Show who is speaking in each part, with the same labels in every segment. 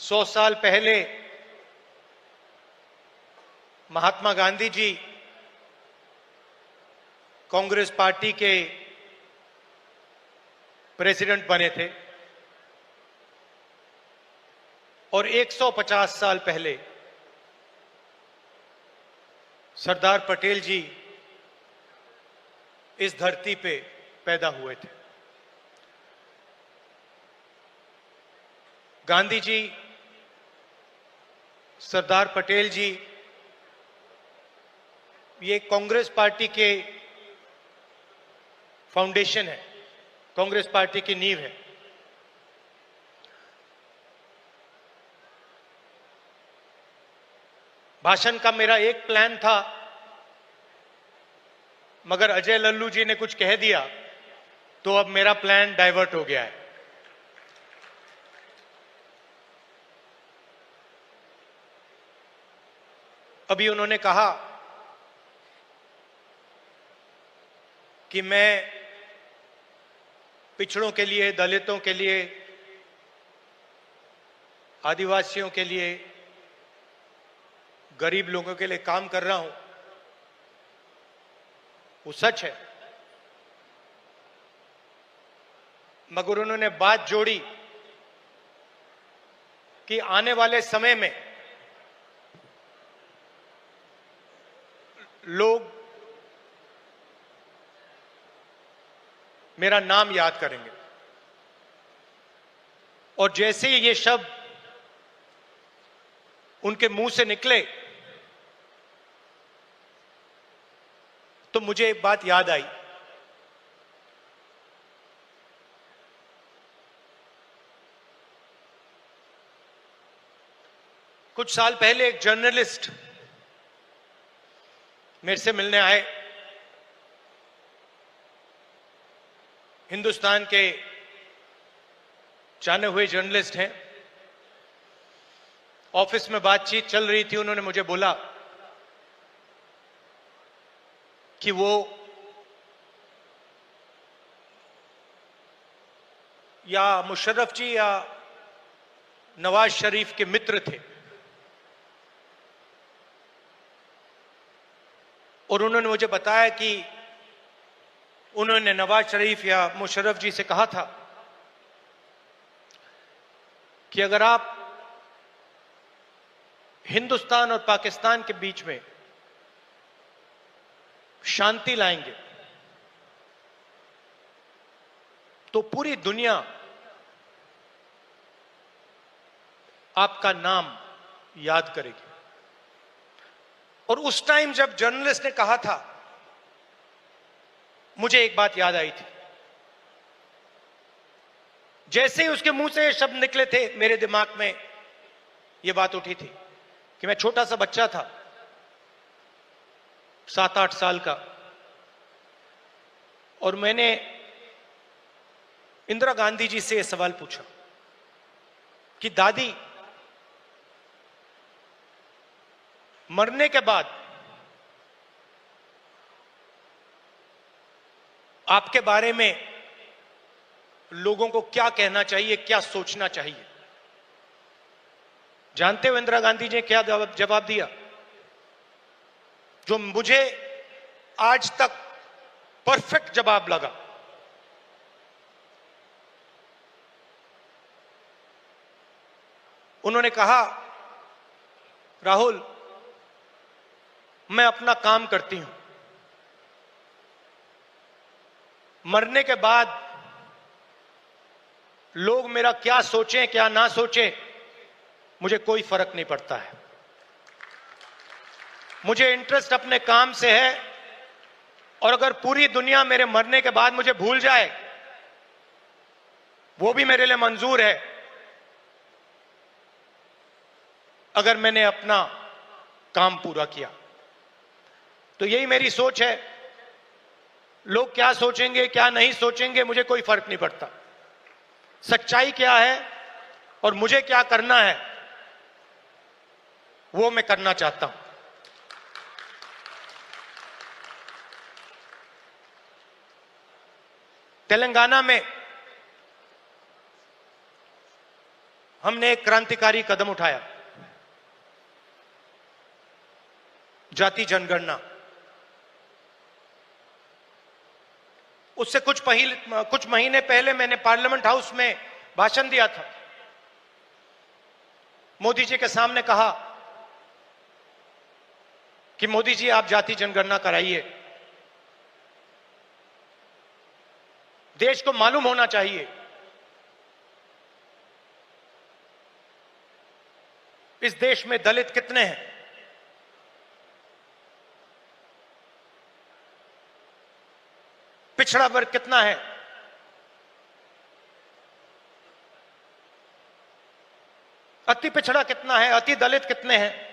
Speaker 1: 100 साल पहले महात्मा गांधी जी कांग्रेस पार्टी के प्रेसिडेंट बने थे और 150 साल पहले सरदार पटेल जी इस धरती पे पैदा हुए थे। गांधी जी, सरदार पटेल जी ये कांग्रेस पार्टी के फाउंडेशन है, कांग्रेस पार्टी की नींव है। भाषण का मेरा एक प्लान था, मगर अजय लल्लू जी ने कुछ कह दिया तो अब मेरा प्लान डाइवर्ट हो गया है। अभी उन्होंने कहा कि मैं पिछड़ों के लिए, दलितों के लिए, आदिवासियों के लिए, गरीब लोगों के लिए काम कर रहा हूं। वो सच है, मगर उन्होंने बात जोड़ी कि आने वाले समय में लोग मेरा नाम याद करेंगे और जैसे ही ये शब्द उनके मुंह से निकले तो मुझे एक बात याद आई। कुछ साल पहले एक जर्नलिस्ट मेरे से मिलने आए। हिंदुस्तान के जाने हुए जर्नलिस्ट हैं। ऑफिस में बातचीत चल रही थी। उन्होंने मुझे बोला कि वो या मुशर्रफ जी या नवाज शरीफ के मित्र थे और उन्होंने मुझे बताया कि उन्होंने नवाज शरीफ या मुशर्रफ जी से कहा था कि अगर आप हिंदुस्तान और पाकिस्तान के बीच में शांति लाएंगे तो पूरी दुनिया आपका नाम याद करेगी। और उस टाइम जब जर्नलिस्ट ने कहा था, मुझे एक बात याद आई थी। जैसे ही उसके मुंह से ये शब्द निकले थे, मेरे दिमाग में यह बात उठी थी कि मैं छोटा सा बच्चा था, 7-8 साल का, और मैंने इंदिरा गांधी जी से यह सवाल पूछा कि दादी, मरने के बाद आपके बारे में लोगों को क्या कहना चाहिए, क्या सोचना चाहिए? जानते हो इंदिरा गांधी जी ने क्या जवाब दिया, जो मुझे आज तक परफेक्ट जवाब लगा। उन्होंने कहा, राहुल, मैं अपना काम करती हूं, मरने के बाद लोग मेरा क्या सोचें क्या ना सोचें मुझे कोई फर्क नहीं पड़ता है। मुझे इंटरेस्ट अपने काम से है और अगर पूरी दुनिया मेरे मरने के बाद मुझे भूल जाए वो भी मेरे लिए मंजूर है, अगर मैंने अपना काम पूरा किया। तो यही मेरी सोच है। लोग क्या सोचेंगे क्या नहीं सोचेंगे मुझे कोई फर्क नहीं पड़ता। सच्चाई क्या है और मुझे क्या करना है वो मैं करना चाहता हूं। तेलंगाना में हमने एक क्रांतिकारी कदम उठाया, जाति जनगणना। उससे कुछ महीने पहले मैंने पार्लियामेंट हाउस में भाषण दिया था। मोदी जी के सामने कहा कि मोदी जी आप जाति जनगणना कराइए, देश को मालूम होना चाहिए इस देश में दलित कितने हैं, पिछड़ा वर्ग कितना है, अति पिछड़ा कितना है, अति दलित कितने हैं,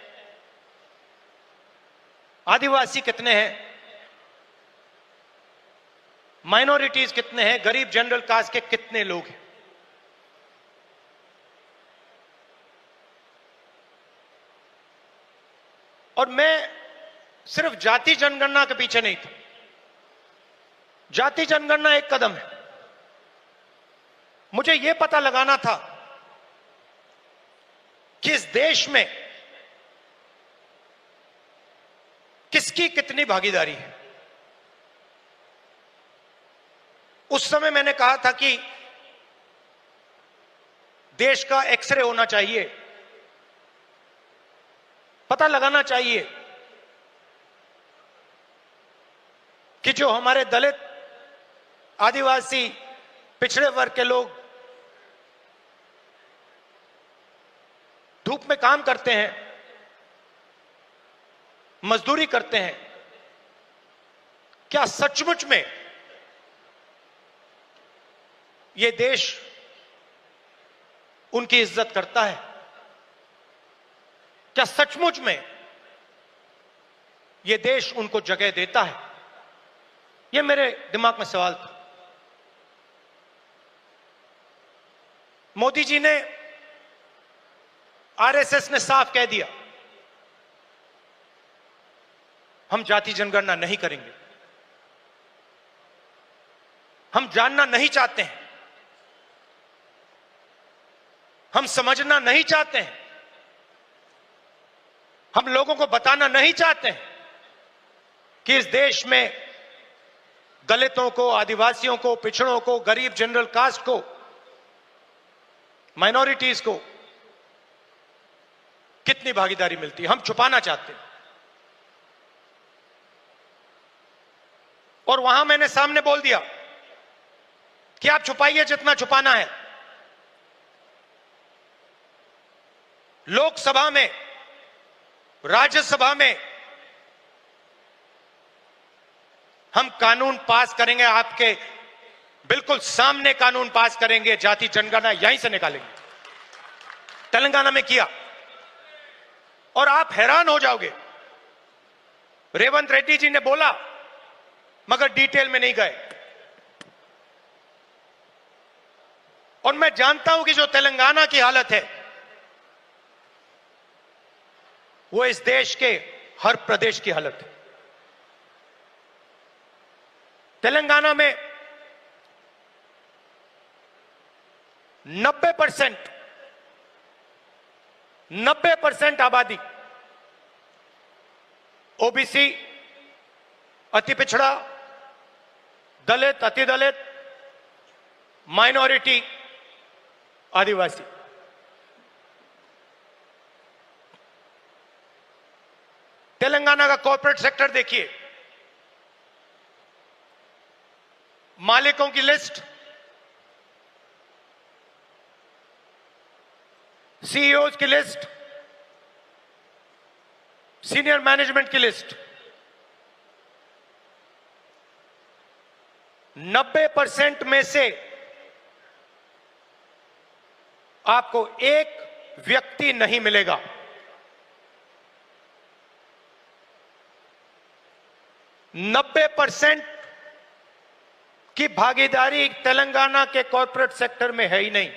Speaker 1: आदिवासी कितने हैं, माइनॉरिटीज कितने हैं, गरीब जनरल कास्ट के कितने लोग हैं। और मैं सिर्फ जाति जनगणना के पीछे नहीं था। जाति जनगणना एक कदम है। मुझे यह पता लगाना था कि इस देश में किसकी कितनी भागीदारी है। उस समय मैंने कहा था कि देश का एक्सरे होना चाहिए, पता लगाना चाहिए कि जो हमारे दलित, आदिवासी, पिछड़े वर्ग के लोग धूप में काम करते हैं, मजदूरी करते हैं, क्या सचमुच में ये देश उनकी इज्जत करता है? क्या सचमुच में ये देश उनको जगह देता है? ये मेरे दिमाग में सवाल था। मोदी जी ने, आरएसएस ने साफ कह दिया हम जाति जनगणना नहीं करेंगे, हम जानना नहीं चाहते हैं, हम समझना नहीं चाहते हैं, हम लोगों को बताना नहीं चाहते हैं कि इस देश में दलितों को, आदिवासियों को, पिछड़ों को, गरीब जनरल कास्ट को, माइनॉरिटीज को कितनी भागीदारी मिलती है, हम छुपाना चाहते हैं। और वहां मैंने सामने बोल दिया कि आप छुपाइए जितना छुपाना है। लोकसभा में, राज्यसभा में हम कानून पास करेंगे, आपके बिल्कुल सामने कानून पास करेंगे, जाति जनगणना यहीं से निकालेंगे। तेलंगाना में किया और आप हैरान हो जाओगे। रेवंत रेड्डी जी ने बोला मगर डिटेल में नहीं गए। और मैं जानता हूं कि जो तेलंगाना की हालत है वो इस देश के हर प्रदेश की हालत है। तेलंगाना में 90% आबादी ओबीसी, अति पिछड़ा, दलित, अति दलित, माइनॉरिटी, आदिवासी। तेलंगाना का कॉर्पोरेट सेक्टर देखिए, मालिकों की लिस्ट, सीईओज की लिस्ट, सीनियर मैनेजमेंट की लिस्ट, 90% में से आपको एक व्यक्ति नहीं मिलेगा। नब्बे % की भागीदारी तेलंगाना के कॉर्पोरेट सेक्टर में है ही नहीं।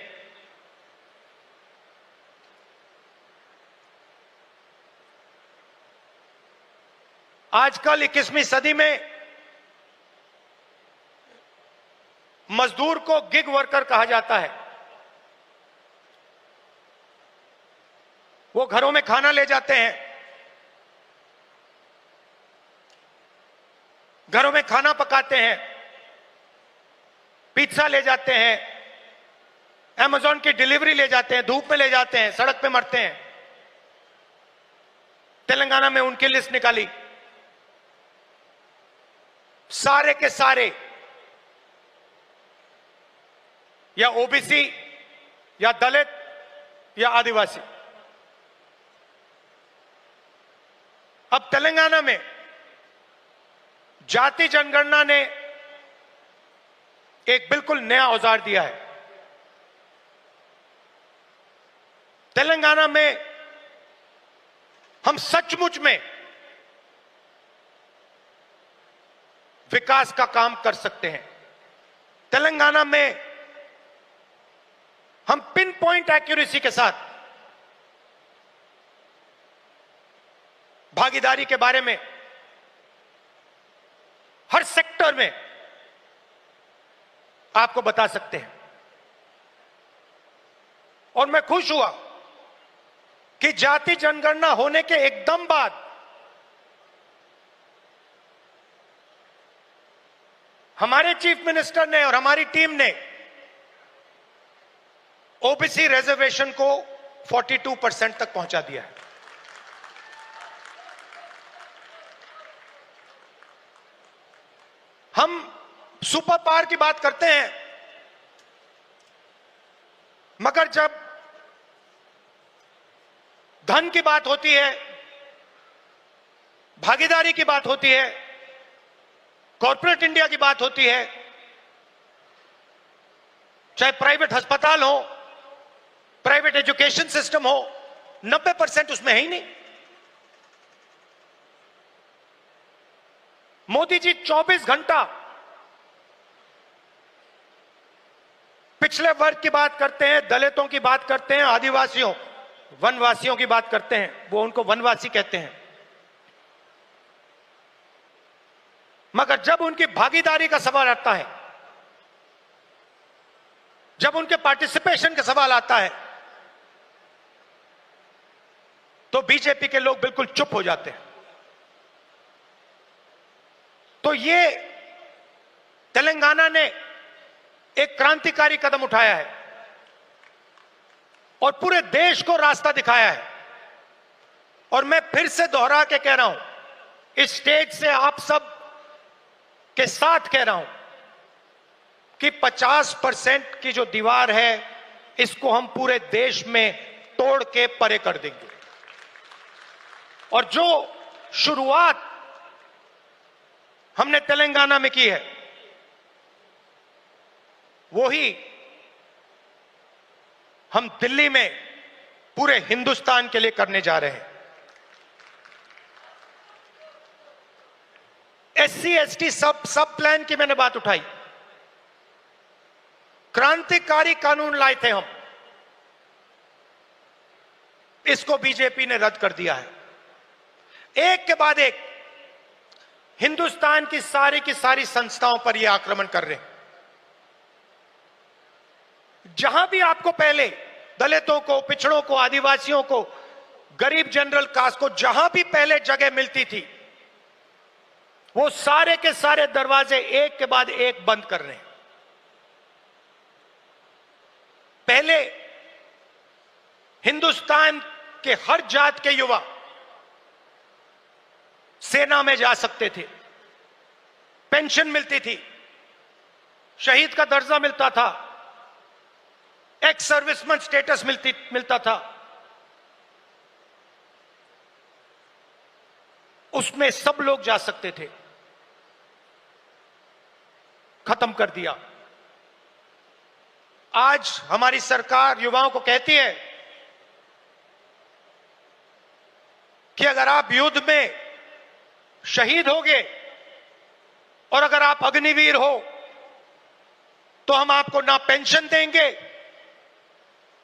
Speaker 1: आजकल 21वीं सदी में मजदूर को गिग वर्कर कहा जाता है। वो घरों में खाना ले जाते हैं, घरों में खाना पकाते हैं, पिज्जा ले जाते हैं, अमेज़न की डिलीवरी ले जाते हैं, धूप में ले जाते हैं, सड़क पे मरते हैं। तेलंगाना में उनकी लिस्ट निकाली, सारे के सारे या ओबीसी या दलित या आदिवासी। अब तेलंगाना में जाति जनगणना ने एक बिल्कुल नया औजार दिया है। तेलंगाना में हम सचमुच में विकास का काम कर सकते हैं। तेलंगाना में हम पिन पॉइंट एक्यूरेसी के साथ भागीदारी के बारे में हर सेक्टर में आपको बता सकते हैं। और मैं खुश हुआ कि जाति जनगणना होने के एकदम बाद हमारे चीफ मिनिस्टर ने और हमारी टीम ने ओबीसी रिजर्वेशन को 42% तक पहुंचा दिया है। हम सुपर पावर की बात करते हैं, मगर जब धन की बात होती है, भागीदारी की बात होती है, कॉर्पोरेट इंडिया की बात होती है, चाहे प्राइवेट अस्पताल हो, प्राइवेट एजुकेशन सिस्टम हो, 90% उसमें है ही नहीं। मोदी जी 24 घंटा पिछले वर्ग की बात करते हैं, दलितों की बात करते हैं, आदिवासियों वनवासियों की बात करते हैं, वो उनको वनवासी कहते हैं। मगर जब उनकी भागीदारी का सवाल आता है, जब उनके पार्टिसिपेशन का सवाल आता है, तो बीजेपी के लोग बिल्कुल चुप हो जाते हैं। तो ये तेलंगाना ने एक क्रांतिकारी कदम उठाया है और पूरे देश को रास्ता दिखाया है। और मैं फिर से दोहरा के कह रहा हूं, इस स्टेज से आप सब के साथ कह रहा हूं कि 50% की जो दीवार है, इसको हम पूरे देश में तोड़ के परे कर देंगे। और जो शुरुआत हमने तेलंगाना में की है, वो ही हम दिल्ली में पूरे हिंदुस्तान के लिए करने जा रहे हैं। एससी एसटी सब प्लान की मैंने बात उठाई, क्रांतिकारी कानून लाए थे हम, इसको बीजेपी ने रद्द कर दिया है। एक के बाद एक हिंदुस्तान की सारी संस्थाओं पर यह आक्रमण कर रहे हैं। जहां भी आपको पहले दलितों को, पिछड़ों को, आदिवासियों को, गरीब जनरल कास्ट को जहां भी पहले जगह मिलती थी, वो सारे के सारे दरवाजे एक के बाद एक बंद कर रहे हैं। पहले हिंदुस्तान के हर जात के युवा सेना में जा सकते थे, पेंशन मिलती थी, शहीद का दर्जा मिलता था, एक्स सर्विसमैन स्टेटस मिलता था। उसमें सब लोग जा सकते थे, खत्म कर दिया। आज हमारी सरकार युवाओं को कहती है कि अगर आप युद्ध में शहीद होगे और अगर आप अग्निवीर हो, तो हम आपको ना पेंशन देंगे,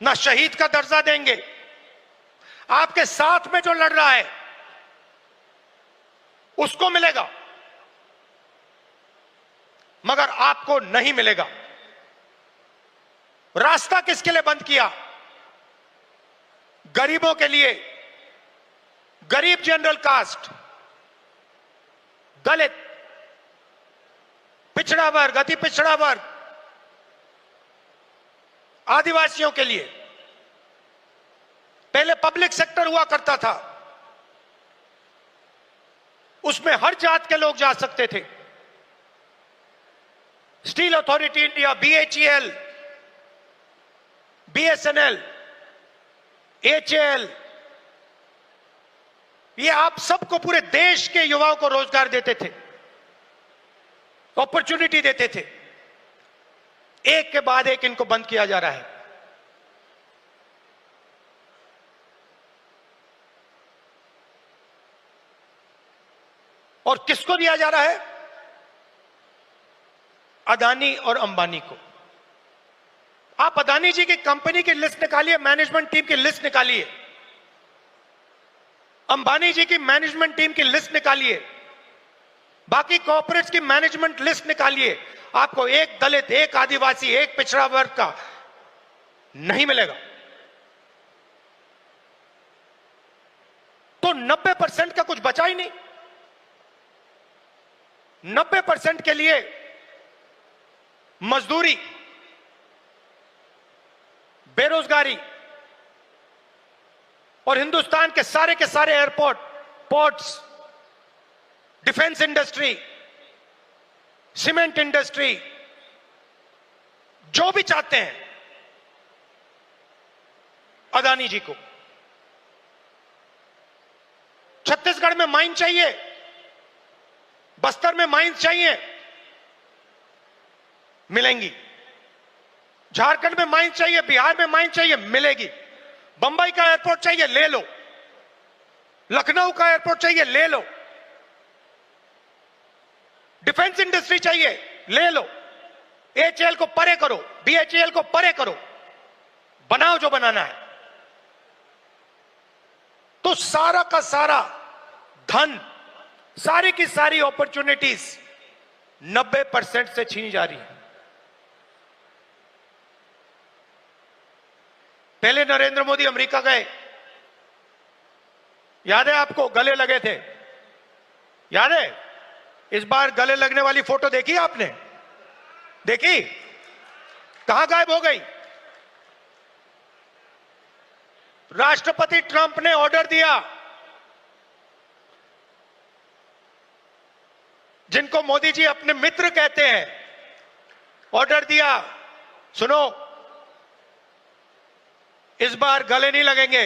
Speaker 1: ना शहीद का दर्जा देंगे। आपके साथ में जो लड़ रहा है उसको मिलेगा, मगर आपको नहीं मिलेगा। रास्ता किसके लिए बंद किया? गरीबों के लिए, गरीब जनरल कास्ट, दलित, पिछड़ा वर्ग, अति पिछड़ा वर्ग, आदिवासियों के लिए पहले पब्लिक सेक्टर हुआ करता था, उसमें हर जात के लोग जा सकते थे। Steel authority India, BHEL, BSNL, HAL, ये आप सबको, पूरे देश के युवाओं को रोजगार देते थे, अपॉर्चुनिटी देते थे। एक के बाद एक इनको बंद किया जा रहा है। और किसको दिया जा रहा है? अदानी और अंबानी को। आप अदानी जी की कंपनी की लिस्ट निकालिए, मैनेजमेंट टीम की लिस्ट निकालिए, अंबानी जी की मैनेजमेंट टीम की लिस्ट निकालिए, बाकी कॉर्पोरेट्स की मैनेजमेंट लिस्ट निकालिए, आपको एक दलित, एक आदिवासी, एक पिछड़ा वर्ग का नहीं मिलेगा। तो 90% का कुछ बचा ही नहीं। 90% के लिए मजदूरी, बेरोजगारी, और हिंदुस्तान के सारे airport, ports, defence industry, cement industry, जो भी चाहते हैं अदानी जी को। छत्तीसगढ़ में माइन चाहिए, बस्तर में माइंस चाहिए, मिलेंगी। झारखंड में माइंस चाहिए, बिहार में माइंस चाहिए, मिलेगी। बंबई का एयरपोर्ट चाहिए, ले लो। लखनऊ का एयरपोर्ट चाहिए, ले लो। डिफेंस इंडस्ट्री चाहिए, ले लो। HAL को परे करो, BHEL को परे करो, बनाओ जो बनाना है। तो सारा का सारा धन, सारी की सारी अपॉर्चुनिटीज 90% से छीनी जा रही है। पहले नरेंद्र मोदी अमेरिका गए, याद है आपको? गले लगे थे, याद है? इस बार गले लगने वाली फोटो देखी आपने? देखी? कहां गायब हो गई? राष्ट्रपति ट्रंप ने ऑर्डर दिया, जिनको मोदी जी अपने मित्र कहते हैं, ऑर्डर दिया, सुनो, इस बार गले नहीं लगेंगे,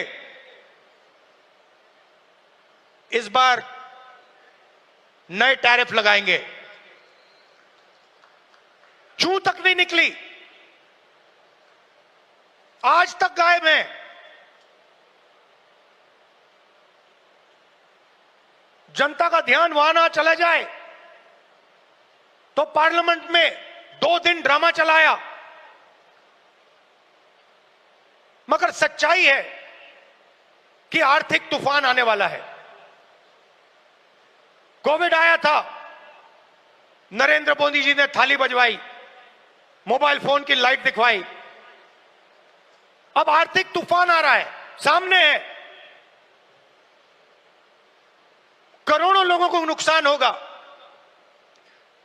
Speaker 1: इस बार नए टैरिफ लगाएंगे। चूं तक नहीं निकली, आज तक गायब है। जनता का ध्यान वहां ना चला जाए तो पार्लियामेंट में 2 दिन ड्रामा चलाया। मगर सच्चाई है कि आर्थिक तूफान आने वाला है। कोविड आया था, नरेंद्र मोदी जी ने थाली बजवाई, मोबाइल फोन की लाइट दिखवाई। अब आर्थिक तूफान आ रहा है, सामने है। करोड़ों लोगों को नुकसान होगा।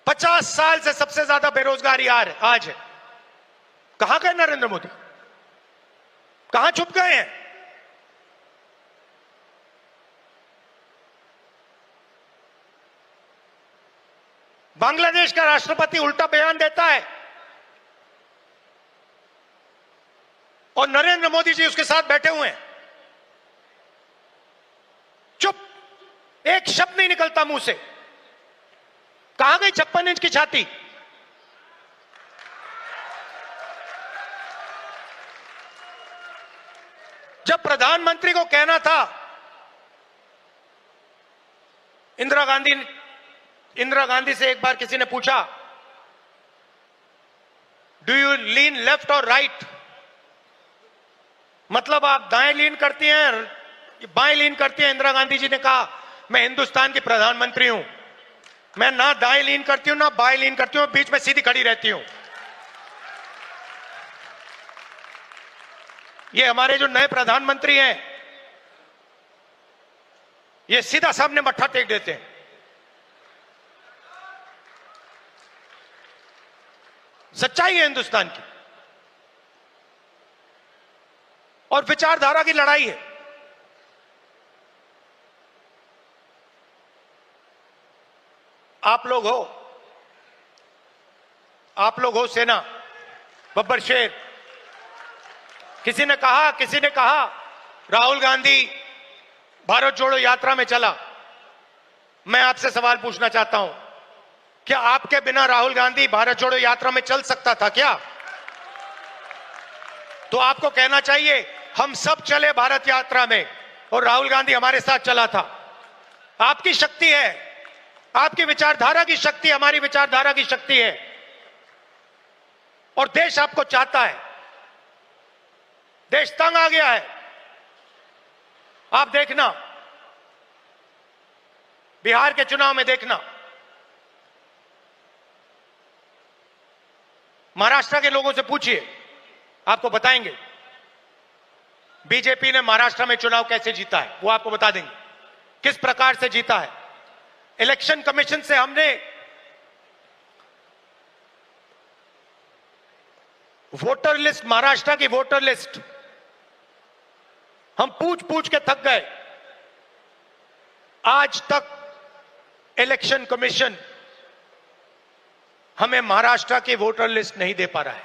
Speaker 1: 50 साल से सबसे ज्यादा बेरोजगारी आज है। कहां गए नरेंद्र मोदी? कहां छुप गए हैं? बांग्लादेश का राष्ट्रपति उल्टा बयान देता है और नरेंद्र मोदी जी उसके साथ बैठे हुए हैं, चुप, एक शब्द नहीं निकलता मुंह से। कहां गई 56 इंच की छाती? जब प्रधानमंत्री को कहना था, इंदिरा गांधी से एक बार किसी ने पूछा, डू यू लीन लेफ्ट और राइट? मतलब आप दाएं लीन करती हैं, बाएं लीन करती हैं? इंदिरा गांधी जी ने कहा, मैं हिंदुस्तान की प्रधानमंत्री हूं, मैं ना दाएं लीन करती हूं ना बाएं लीन करती हूं, बीच में सीधी खड़ी रहती हूं। ये हमारे जो नए प्रधानमंत्री हैं, ये सीधा सामने मत्था टेक देते हैं। सच्चाई है हिंदुस्तान की, और विचारधारा की लड़ाई है। आप लोग हो सेना, बब्बर शेर। किसी ने कहा राहुल गांधी भारत जोड़ो यात्रा में चला। मैं आपसे सवाल पूछना चाहता हूं, क्या आपके बिना राहुल गांधी भारत जोड़ो यात्रा में चल सकता था क्या? तो आपको कहना चाहिए हम सब चले भारत यात्रा में और राहुल गांधी हमारे साथ चला था। आपकी शक्ति है, आपकी विचारधारा की शक्ति हमारी विचारधारा की शक्ति है, और देश आपको चाहता है। देश तंग आ गया है। आप देखना, बिहार के चुनाव में देखना, महाराष्ट्र के लोगों से पूछिए, आपको बताएंगे बीजेपी ने महाराष्ट्र में चुनाव कैसे जीता है। वो आपको बता देंगे किस प्रकार से जीता है। इलेक्शन कमीशन से हमने वोटर लिस्ट, महाराष्ट्र की वोटर लिस्ट हम पूछ पूछ के थक गए। आज तक इलेक्शन कमीशन हमें महाराष्ट्र की वोटर लिस्ट नहीं दे पा रहा है।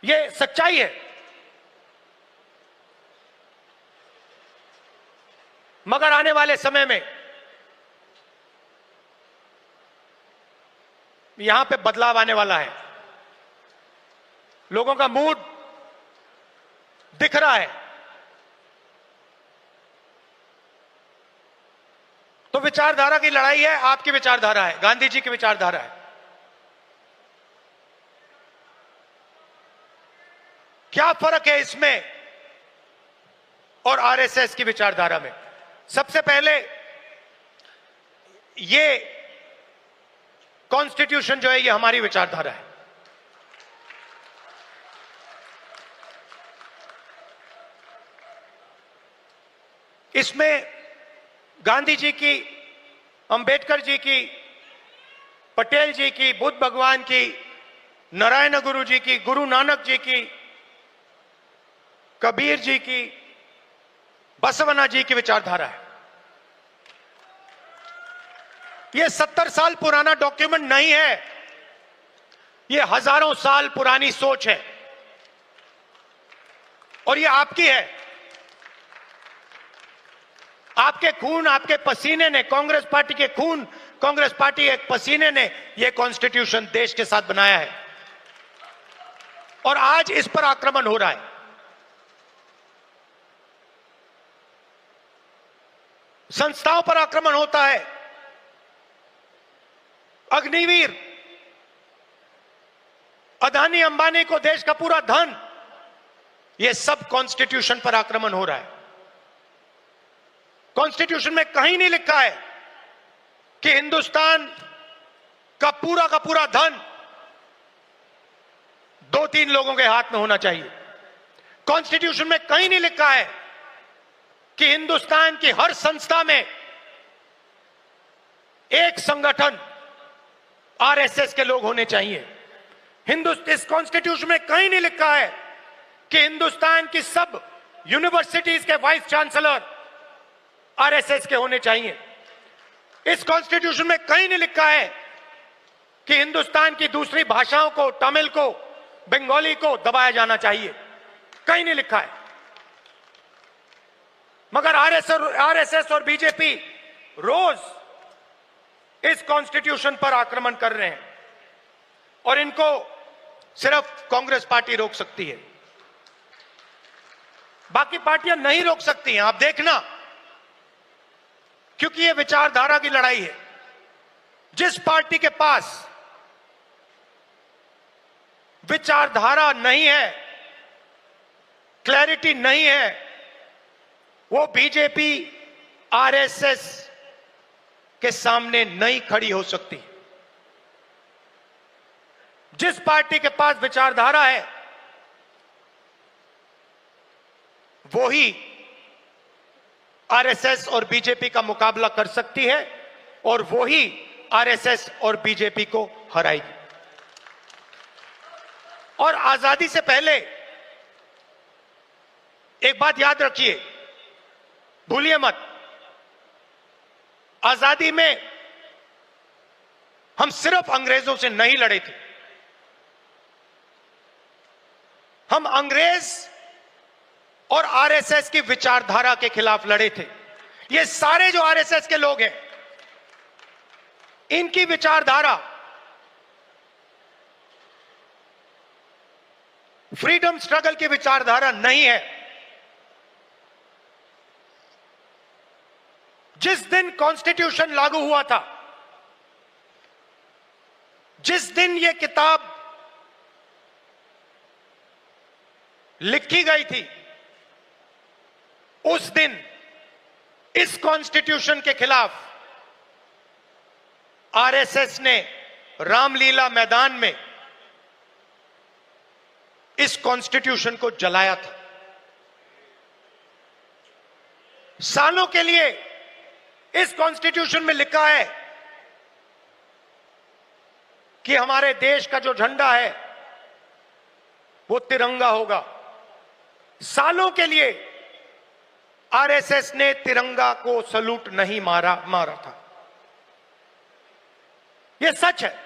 Speaker 1: यह सच्चाई है। मगर आने वाले समय में यहां पे बदलाव आने वाला है। लोगों का मूड दिख रहा है। तो विचारधारा की लड़ाई है। आपकी विचारधारा है, गांधी जी की विचारधारा है। क्या फर्क है इसमें और आरएसएस की विचारधारा में? सबसे पहले, ये कॉन्स्टिट्यूशन जो है ये हमारी विचारधारा है। इसमें गांधी जी की, अंबेडकर जी की, पटेल जी की, बुद्ध भगवान की, नारायण गुरु जी की, गुरु नानक जी की, कबीर जी की, बसवना जी की विचारधारा है। यह 70 साल पुराना डॉक्यूमेंट नहीं है, यह हजारों साल पुरानी सोच है, और यह आपकी है। आपके खून, आपके पसीने ने, कांग्रेस पार्टी के खून, कांग्रेस पार्टी के पसीने ने यह कॉन्स्टिट्यूशन देश के साथ बनाया है, और आज इस पर आक्रमण हो रहा है। संस्थाओं पर आक्रमण होता है। अग्निवीर, अदानी अंबानी को देश का पूरा धन, यह सब कॉन्स्टिट्यूशन पर आक्रमण हो रहा है। कॉन्स्टिट्यूशन में कहीं नहीं लिखा है कि हिंदुस्तान का पूरा धन 2-3 लोगों के हाथ में होना चाहिए। कॉन्स्टिट्यूशन में कहीं नहीं लिखा है कि हिंदुस्तान की हर संस्था में एक संगठन आरएसएस के लोग होने चाहिए। इस कॉन्स्टिट्यूशन में कहीं नहीं लिखा है कि हिंदुस्तान की सब यूनिवर्सिटीज के वाइस चांसलर आरएसएस के होने चाहिए। इस कॉन्स्टिट्यूशन में कहीं नहीं लिखा है कि हिंदुस्तान की दूसरी भाषाओं को, तमिल को, बंगाली को दबाया जाना चाहिए। कहीं नहीं लिखा है। मगर आरएसएस और बीजेपी रोज इस कॉन्स्टिट्यूशन पर आक्रमण कर रहे हैं, और इनको सिर्फ कांग्रेस पार्टी रोक सकती है, बाकी पार्टियां नहीं रोक सकती हैं। आप देखना, क्योंकि यह विचारधारा की लड़ाई है। जिस पार्टी के पास विचारधारा नहीं है, क्लैरिटी नहीं है, वो बीजेपी, आरएसएस के सामने नहीं खड़ी हो सकती। जिस पार्टी के पास विचारधारा है, वो ही आरएसएस और बीजेपी का मुकाबला कर सकती है और वो ही आरएसएस और बीजेपी को हराएगी। और आजादी से पहले एक बात याद रखिए, भूलिए मत, आजादी में हम सिर्फ अंग्रेजों से नहीं लड़े थे, हम अंग्रेज और आरएसएस की विचारधारा के खिलाफ लड़े थे। ये सारे जो आरएसएस के लोग हैं, इनकी विचारधारा फ्रीडम स्ट्रगल की विचारधारा नहीं है। जिस दिन कॉन्स्टिट्यूशन लागू हुआ था, जिस दिन यह किताब लिखी गई थी, उस दिन इस कॉन्स्टिट्यूशन के खिलाफ आरएसएस ने रामलीला मैदान में इस कॉन्स्टिट्यूशन को जलाया था। सालों के लिए इस कॉन्स्टिट्यूशन में लिखा है कि हमारे देश का जो झंडा है वो तिरंगा होगा। सालों के लिए आरएसएस ने तिरंगा को सलूट नहीं मारा था। यह सच है।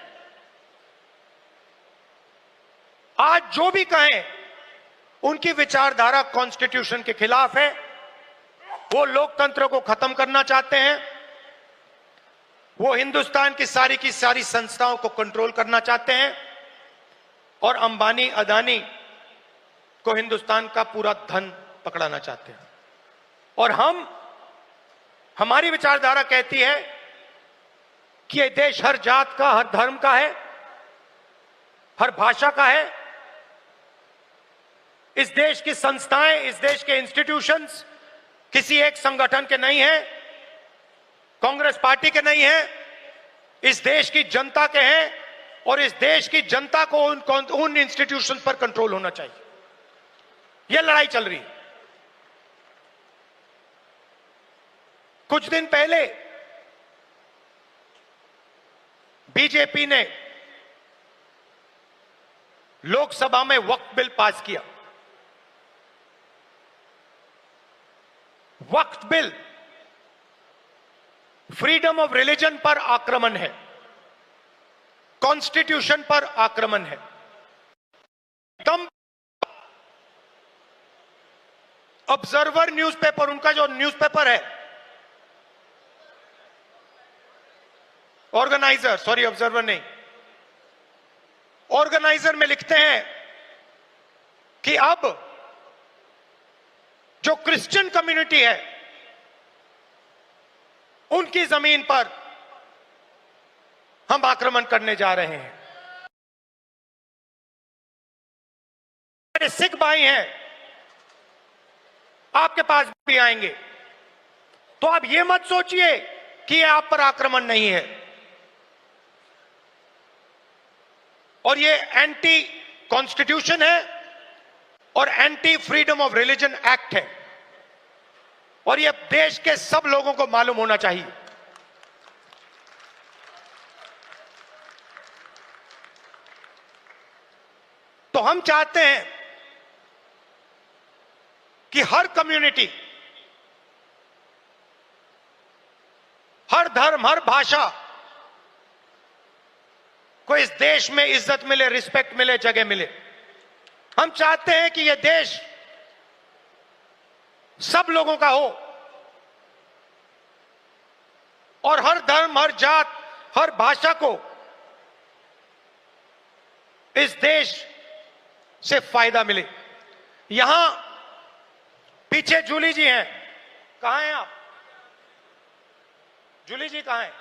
Speaker 1: आज जो भी कहें, उनकी विचारधारा कॉन्स्टिट्यूशन के खिलाफ है। वो लोकतंत्र को खत्म करना चाहते हैं, वो हिंदुस्तान की सारी संस्थाओं को कंट्रोल करना चाहते हैं और अंबानी अदानी को हिंदुस्तान का पूरा धन पकड़ाना चाहते हैं। और हमारी विचारधारा कहती है कि यह देश हर जात का, हर धर्म का है, हर भाषा का है। इस देश की संस्थाएं, इस देश के इंस्टीट्यूशंस किसी एक संगठन के नहीं हैं, कांग्रेस पार्टी के नहीं हैं, इस देश की जनता के हैं और इस देश की जनता को उन इंस्टीट्यूशन पर कंट्रोल होना चाहिए। यह लड़ाई चल रही है। कुछ दिन पहले बीजेपी ने लोकसभा में वक्फ बिल पास किया। वक्फ बिल फ्रीडम ऑफ रिलीजन पर आक्रमण है, कॉन्स्टिट्यूशन पर आक्रमण है। एकदम ऑब्जर्वर न्यूज़पेपर, उनका जो न्यूज़पेपर है, ऑर्गेनाइजर, सॉरी ऑब्जर्वर नहीं, ऑर्गेनाइजर में लिखते हैं कि अब जो क्रिश्चियन कम्युनिटी है, उनकी जमीन पर हम आक्रमण करने जा रहे हैं। मेरे सिख भाई हैं, आपके पास भी आएंगे, तो आप ये मत सोचिए कि ये आप पर आक्रमण नहीं है। और ये एंटी कॉन्स्टिट्यूशन है और anti freedom of religion act है और ये देश के सब लोगों को मालूम होना चाहिए। तो हम चाहते हैं कि हर कम्युनिटी, हर धर्म, हर भाषा को इस देश में इज्जत मिले, रिस्पेक्ट मिले, जगह मिले। हम चाहते हैं कि यह देश सब लोगों का हो और हर धर्म, हर जात, हर भाषा को इस देश से फायदा मिले। यहां पीछे जूली जी हैं, कहां हैं आप? जूली जी कहां हैं?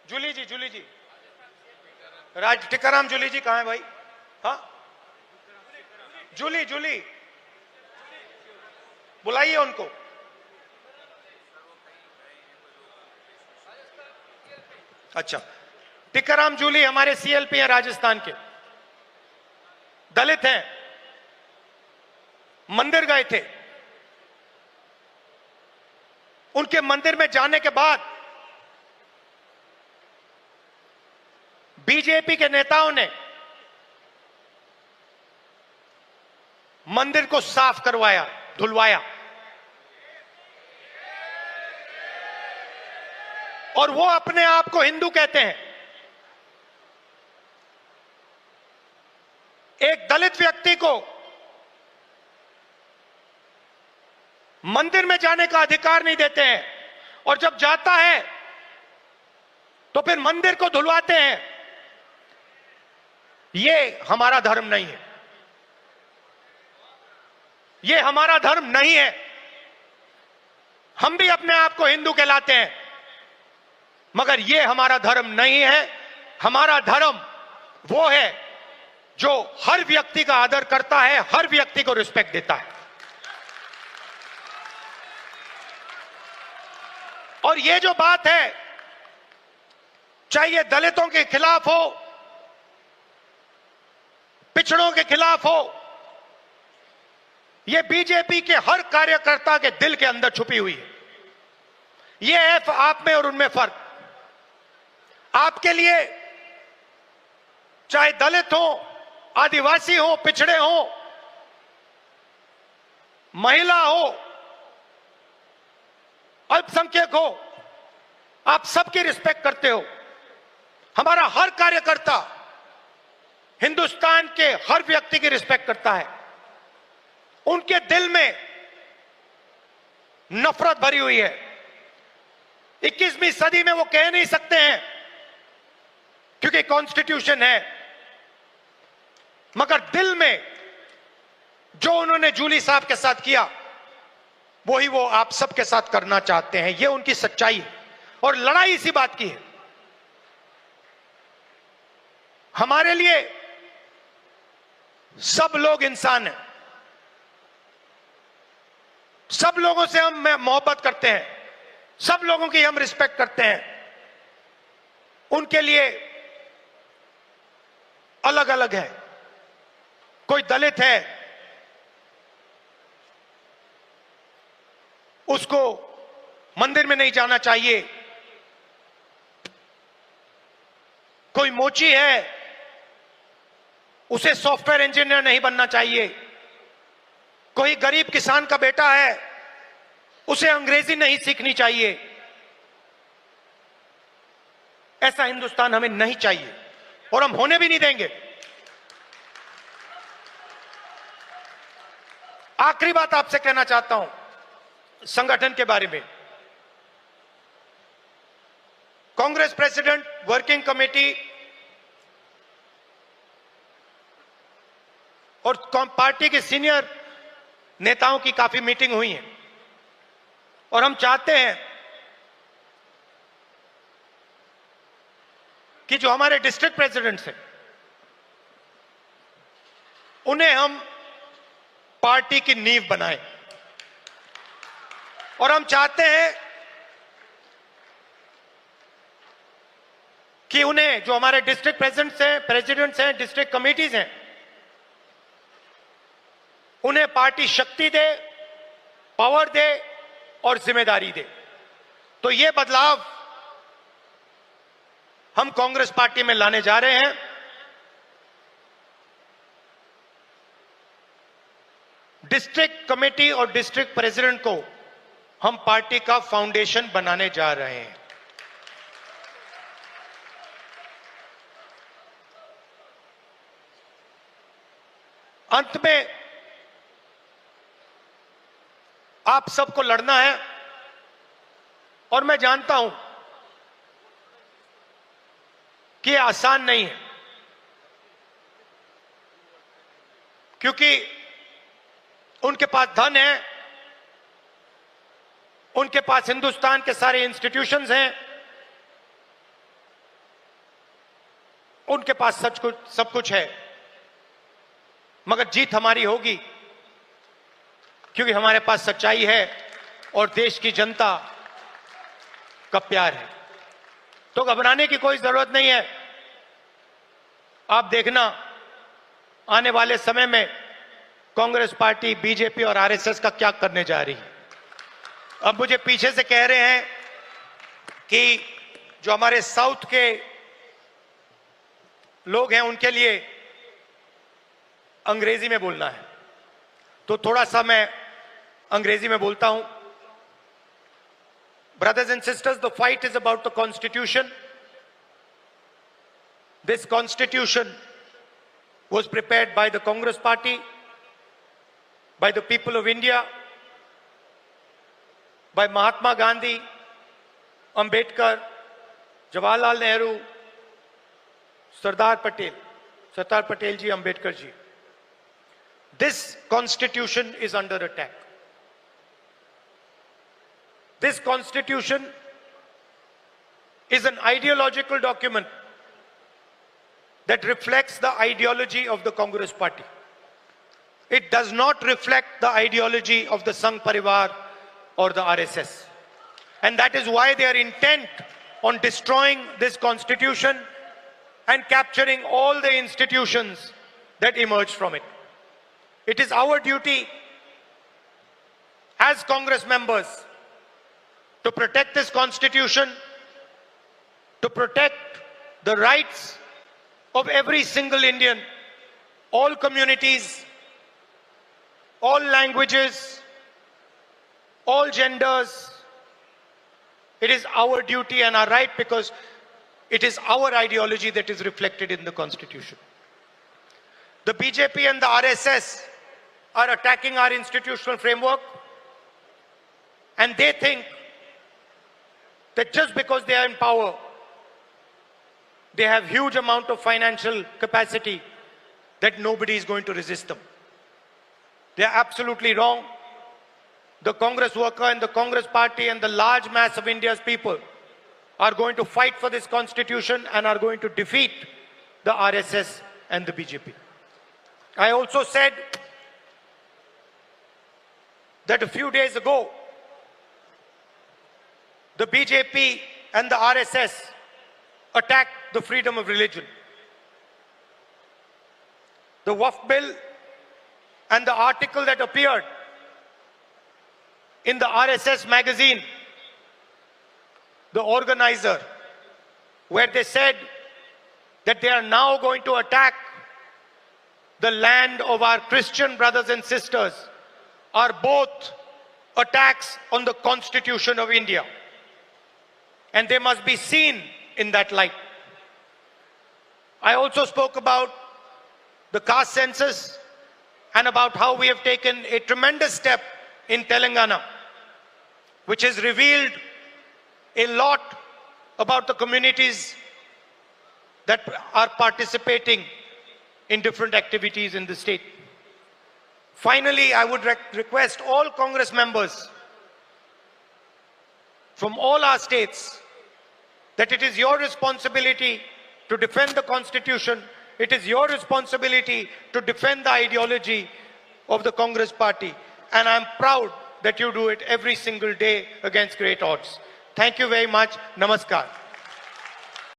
Speaker 1: जूली जी टिकाराम जूली जी कहां है भाई? हाँ, जूली बुलाइए उनको। अच्छा, टिकाराम जूली हमारे सीएलपी हैं, राजस्थान के, दलित हैं, मंदिर गए थे, उनके मंदिर में जाने के बाद बीजेपी के नेताओं ने मंदिर को साफ करवाया, धुलवाया, और वो अपने आप को हिंदू कहते हैं। एक दलित व्यक्ति को मंदिर में जाने का अधिकार नहीं देते हैं, और जब जाता है तो फिर मंदिर को धुलवाते हैं। ये हमारा धर्म नहीं है, ये हमारा धर्म नहीं है। हम भी अपने आप को हिंदू कहलाते हैं, मगर ये हमारा धर्म नहीं है। हमारा धर्म वो है जो हर व्यक्ति का आदर करता है, हर व्यक्ति को रिस्पेक्ट देता है। और ये जो बात है, चाहे ये दलितों के खिलाफ हो, पिछड़ों के खिलाफ हो, ये बीजेपी के हर कार्यकर्ता के दिल के अंदर छुपी हुई है। ये है आप में और उनमें फर्क। आपके लिए चाहे दलित हो, आदिवासी हो, पिछड़े हो, महिला हो, अल्पसंख्यक हो, आप सबकी रिस्पेक्ट करते हो। हमारा हर कार्यकर्ता हिंदुस्तान के हर व्यक्ति की रिस्पेक्ट करता है। उनके दिल में नफरत भरी हुई है। 21वीं सदी में वो कह नहीं सकते हैं क्योंकि कॉन्स्टिट्यूशन है, मगर दिल में जो उन्होंने जूली साहब के साथ किया वही वो आप सबके साथ करना चाहते हैं। ये उनकी सच्चाई है, और लड़ाई इसी बात की है। हमारे लिए सब लोग इंसान हैं, सब लोगों से हम मोहब्बत करते हैं, सब लोगों की हम रिस्पेक्ट करते हैं। उनके लिए अलग अलग है। कोई दलित है, उसको मंदिर में नहीं जाना चाहिए। कोई मोची है, उसे सॉफ्टवेयर इंजीनियर नहीं बनना चाहिए। कोई गरीब किसान का बेटा है, उसे अंग्रेजी नहीं सीखनी चाहिए। ऐसा हिंदुस्तान हमें नहीं चाहिए, और हम होने भी नहीं देंगे। आखिरी बात आपसे कहना चाहता हूं संगठन के बारे में। कांग्रेस प्रेसिडेंट, वर्किंग कमेटी और पार्टी के सीनियर नेताओं की काफी मीटिंग हुई है, और हम चाहते हैं कि जो हमारे डिस्ट्रिक्ट प्रेसिडेंट्स हैं उन्हें हम पार्टी की नींव बनाएं, और हम चाहते हैं कि उन्हें, जो हमारे डिस्ट्रिक्ट प्रेसिडेंट्स हैं, डिस्ट्रिक्ट कमेटीज हैं, उन्हें पार्टी शक्ति दे, पावर दे और जिम्मेदारी दे। तो ये बदलाव हम कांग्रेस पार्टी में लाने जा रहे हैं। डिस्ट्रिक्ट कमेटी और डिस्ट्रिक्ट प्रेसिडेंट को हम पार्टी का फाउंडेशन बनाने जा रहे हैं। अंत में आप सबको लड़ना है, और मैं जानता हूं कि यह आसान नहीं है, क्योंकि उनके पास धन है, उनके पास हिंदुस्तान के सारे इंस्टीट्यूशंस हैं, उनके पास सब कुछ है, मगर जीत हमारी होगी क्योंकि हमारे पास सच्चाई है और देश की जनता का प्यार है। तो घबराने की कोई जरूरत नहीं है। आप देखना आने वाले समय में कांग्रेस पार्टी, बीजेपी और आरएसएस का क्या करने जा रही है। अब मुझे पीछे से कह रहे हैं कि जो हमारे साउथ के लोग हैं उनके लिए अंग्रेजी में बोलना है, तो थोड़ा सा मैं अंग्रेजी में बोलता हूं। Brothers and sisters, the fight is about the Constitution. This Constitution was prepared by the Congress Party, by the people of India, by Mahatma Gandhi, Ambedkar, Jawaharlal Nehru, Sardar Patel ji, Ambedkar ji. This Constitution is under attack. This Constitution is an ideological document that reflects the ideology of the Congress Party. It does not reflect the ideology of the Sangh Parivar or the RSS. And that is why they are intent on destroying this Constitution and capturing all the institutions that emerged from it. It is our duty as Congress members to protect this Constitution, to protect the rights of every single Indian, all communities, all languages, all genders. It is our duty and our right because it is our ideology that is reflected in the Constitution. The BJP and the RSS are attacking our institutional framework, and they think that just because they are in power, they have huge amount of financial capacity that nobody is going to resist them. They are absolutely wrong. The Congress worker and the Congress party and the large mass of India's people are going to fight for this Constitution and are going to defeat the RSS and the BJP. I also said that a few days ago, the BJP and the RSS attacked the freedom of religion. The Waqf bill and the article that appeared in the RSS magazine, the organizer, where they said that they are now going to attack the land of our Christian brothers and sisters, are both attacks on the Constitution of India. And they must be seen in that light. I also spoke about the caste census and about how we have taken a tremendous step in Telangana, which has revealed a lot about the communities that are participating in different activities in the state. Finally, I would request all Congress members from all our states that it is your responsibility to defend the Constitution. It is your responsibility to defend the ideology of the Congress party. And I'm proud that you do it every single day against great odds. Thank you very much. Namaskar.